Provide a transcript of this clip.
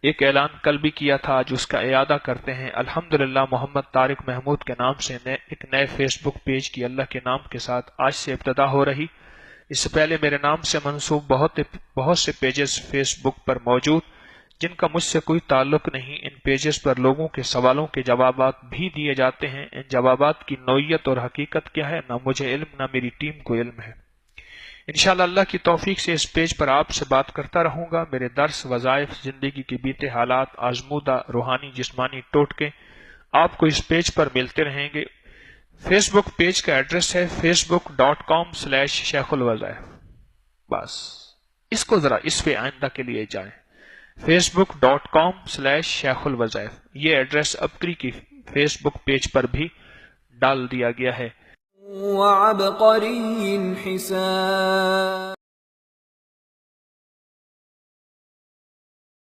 ایک اعلان کل بھی کیا تھا، آج اس کا اعادہ کرتے ہیں۔ الحمدللہ محمد طارق محمود کے نام سے ایک نئے فیس بک پیج کی اللہ کے نام کے ساتھ آج سے ابتدا ہو رہی۔ اس سے پہلے میرے نام سے منسوب بہت سے پیجز فیس بک پر موجود جن کا مجھ سے کوئی تعلق نہیں۔ ان پیجز پر لوگوں کے سوالوں کے جوابات بھی دیے جاتے ہیں۔ ان جوابات کی نوعیت اور حقیقت کیا ہے نہ مجھے علم نہ میری ٹیم کو علم ہے۔ انشاءاللہ اللہ کی توفیق سے اس پیج پر آپ سے بات کرتا رہوں گا۔ میرے درس، وظائف، زندگی کے بیتے حالات، آزمودہ روحانی جسمانی ٹوٹکے آپ کو اس پیج پر ملتے رہیں گے۔ فیس بک پیج کا ایڈریس ہے facebook.com/شیخ الوظائف۔ بس اس کو ذرا اس پہ آئندہ کے لیے جائیں، facebook.com/شیخ الوظائف۔ یہ ایڈریس ابکری کی فیس بک پیج پر بھی ڈال دیا گیا ہے۔ وعبقری حساب